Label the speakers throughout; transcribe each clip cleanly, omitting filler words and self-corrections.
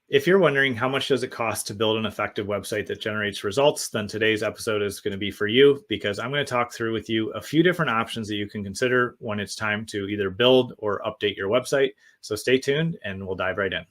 Speaker 1: If you're wondering how much does it cost to build an effective website that generates results, then today's episode is going to be for you, because I'm going to talk through with you a few different options that you can consider when it's time to either build or update your website. So stay tuned and we'll dive right in.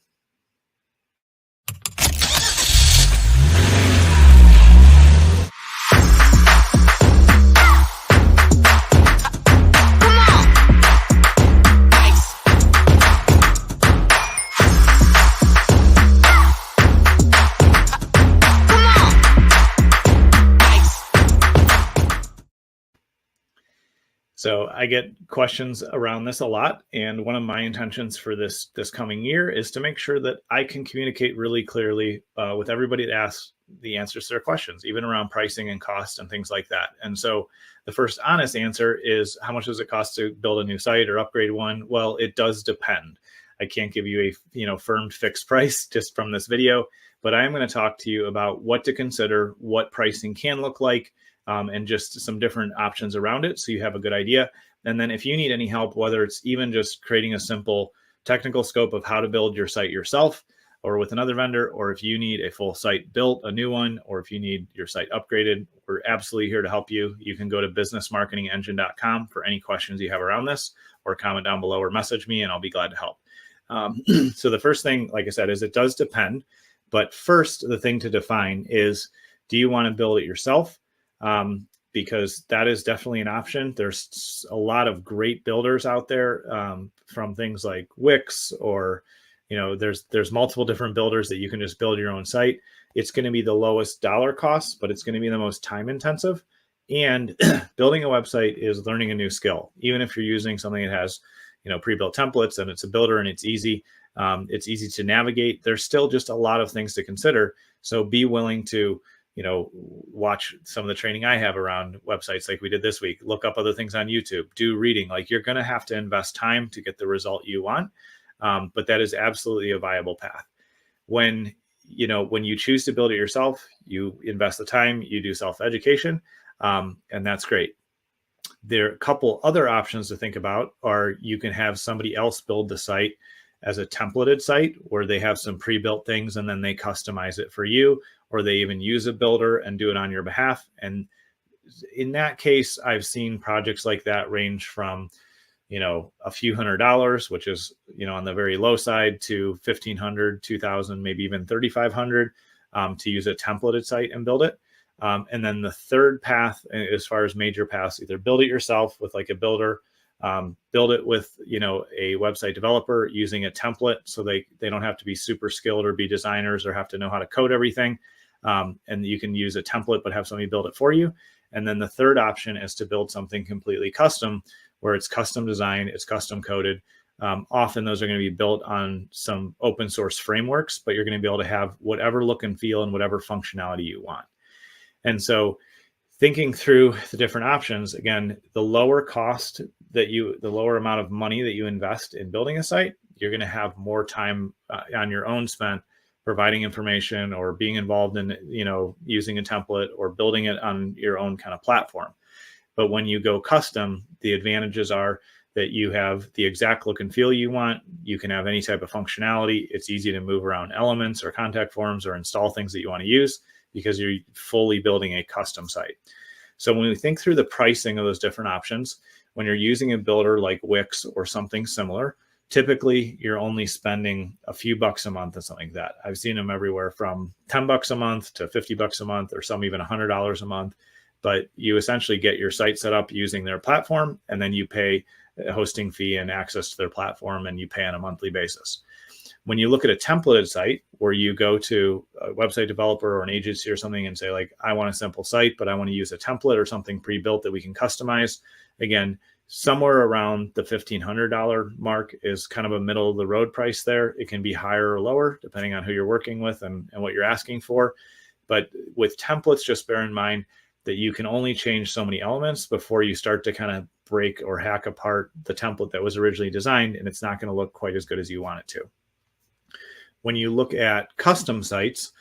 Speaker 1: So I get questions around this a lot. And one of my intentions for this coming year is to make sure that I can communicate really clearly with everybody that asks the answers to their questions, even around pricing and cost and things like that. And so the first honest answer is, how much does it cost to build a new site or upgrade one? Well, it does depend. I can't give you a firm fixed price just from this video, but I am going to talk to you about what to consider, what pricing can look like, and just some different options around it, so you have a good idea. And then if you need any help, whether it's even just creating a simple technical scope of how to build your site yourself or with another vendor, or if you need a full site built, a new one, or if you need your site upgraded, we're absolutely here to help you. You can go to businessmarketingengine.com for any questions you have around this, or comment down below or message me and I'll be glad to help. So the first thing, like I said, is it does depend. But first, the thing to define is, do you want to build it yourself? Because that is definitely an option. There's a lot of great builders out there, from things like Wix, or, there's multiple different builders that you can just build your own site. It's going to be the lowest dollar cost, but it's going to be the most time intensive. And building a website is learning a new skill. Even if you're using something that has, pre-built templates and it's a builder and it's easy to navigate, there's still just a lot of things to consider. So be willing to watch some of the training I have around websites like we did this week, look up other things on YouTube, do reading. Like, you're going to have to invest time to get the result you want. But that is absolutely a viable path. When you choose to build it yourself, you invest the time, you do self-education, and that's great. There are a couple other options to think about. Are you can have somebody else build the site as a templated site where they have some pre-built things and then they customize it for you, or they even use a builder and do it on your behalf. And in that case, I've seen projects like that range from, a few $100s, which is, on the very low side, to $1,500, $2,000, maybe even $3,500, to use a templated site and build it. And then the third path, as far as major paths, either build it yourself with like a builder, build it with, a website developer using a template, so they don't have to be super skilled or be designers or have to know how to code everything. And you can use a template, but have somebody build it for you. And then the third option is to build something completely custom, where it's custom designed, it's custom coded. Often those are going to be built on some open source frameworks, but you're going to be able to have whatever look and feel and whatever functionality you want. And so thinking through the different options, again, the lower amount of money that you invest in building a site, you're going to have more time on your own spent providing information or being involved in, using a template or building it on your own kind of platform. But when you go custom, the advantages are that you have the exact look and feel you want. You can have any type of functionality. It's easy to move around elements or contact forms or install things that you want to use, because you're fully building a custom site. So when we think through the pricing of those different options, when you're using a builder like Wix or something similar, typically you're only spending a few bucks a month or something like that. I've seen them everywhere from $10 a month to $50 a month, or some even $100 a month. But you essentially get your site set up using their platform, and then you pay a hosting fee and access to their platform, and you pay on a monthly basis. When you look at a templated site, where you go to a website developer or an agency or something and say, like, I want a simple site, but I want to use a template or something pre-built that we can customize. Again, somewhere around the $1,500 mark is kind of a middle of the road price there. It can be higher or lower depending on who you're working with and what you're asking for. But with templates, just bear in mind that you can only change so many elements before you start to kind of break or hack apart the template that was originally designed, and it's not going to look quite as good as you want it to. When you look at custom sites,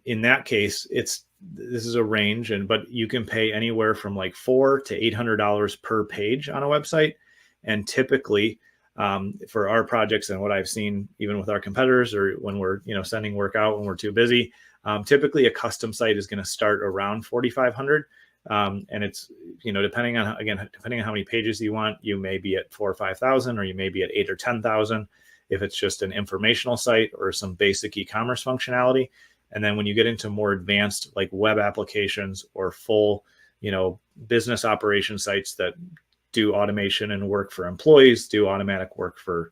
Speaker 1: in that case, this is a range, but you can pay anywhere from like $400 to $800 per page on a website. And typically For our projects and what I've seen, even with our competitors, or when we're sending work out when we're too busy, typically a custom site is going to start around 4,500. And it's, depending on how many pages you want, you may be at 4,000 or 5,000, or you may be at 8,000 or 10,000 if it's just an informational site or some basic e-commerce functionality. And then when you get into more advanced, like web applications or full, business operation sites that do automation and work for employees, do automatic work for,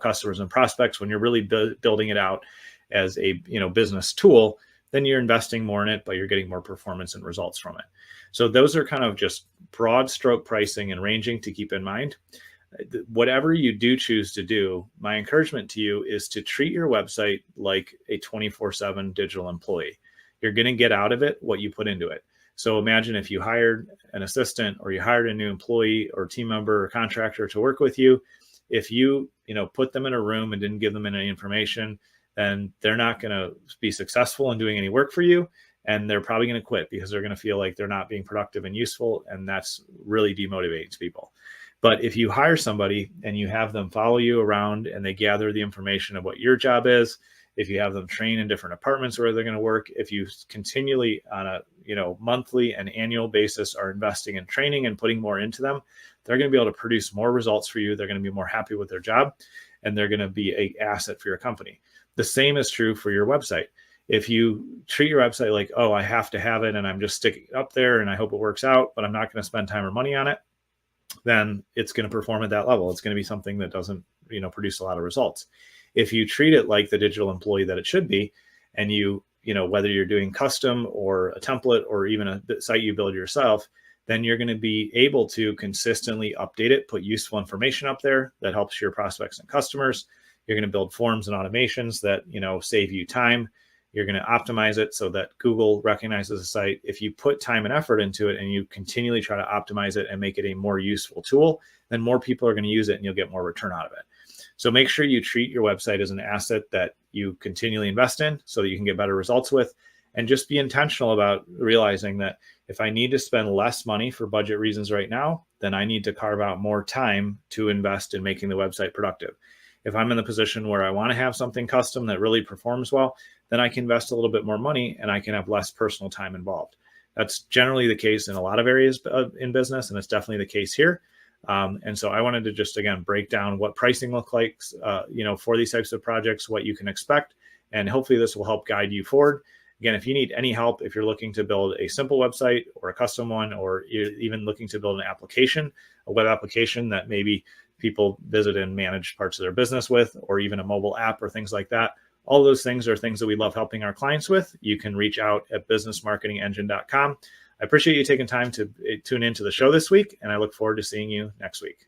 Speaker 1: customers and prospects, when you're really building it out as a, business tool, then you're investing more in it, but you're getting more performance and results from it. So those are kind of just broad stroke pricing and ranging to keep in mind. Whatever you do choose to do, my encouragement to you is to treat your website like a 24/7 digital employee. You're going to get out of it what you put into it. So imagine if you hired an assistant, or you hired a new employee or team member or contractor to work with you. If you, put them in a room and didn't give them any information, then they're not going to be successful in doing any work for you. And they're probably going to quit because they're going to feel like they're not being productive and useful. And that's really demotivating to people. But if you hire somebody and you have them follow you around and they gather the information of what your job is, if you have them train in different departments where they're going to work, if you continually on a monthly and annual basis are investing in training and putting more into them, they're going to be able to produce more results for you. They're going to be more happy with their job, and they're going to be an asset for your company. The same is true for your website. If you treat your website like, oh, I have to have it and I'm just sticking it up there and I hope it works out, but I'm not going to spend time or money on it, then it's going to perform at that level. It's going to be something that doesn't, produce a lot of results. If you treat it like the digital employee that it should be, and whether you're doing custom or a template or even a site you build yourself, then you're going to be able to consistently update it, put useful information up there that helps your prospects and customers. You're going to build forms and automations that, save you time. You're going to optimize it so that Google recognizes a site. If you put time and effort into it and you continually try to optimize it and make it a more useful tool, then more people are going to use it and you'll get more return out of it. So make sure you treat your website as an asset that you continually invest in so that you can get better results with, and just be intentional about realizing that if I need to spend less money for budget reasons right now, then I need to carve out more time to invest in making the website productive. If I'm in the position where I want to have something custom that really performs well, then I can invest a little bit more money and I can have less personal time involved. That's generally the case in a lot of areas in business, and it's definitely the case here. And so I wanted to just, again, break down what pricing looks like, for these types of projects, what you can expect, and hopefully this will help guide you forward. Again, if you need any help, if you're looking to build a simple website or a custom one, or you're even looking to build an application, a web application that maybe people visit and manage parts of their business with, or even a mobile app or things like that, all those things are things that we love helping our clients with. You can reach out at businessmarketingengine.com. I appreciate you taking time to tune into the show this week, and I look forward to seeing you next week.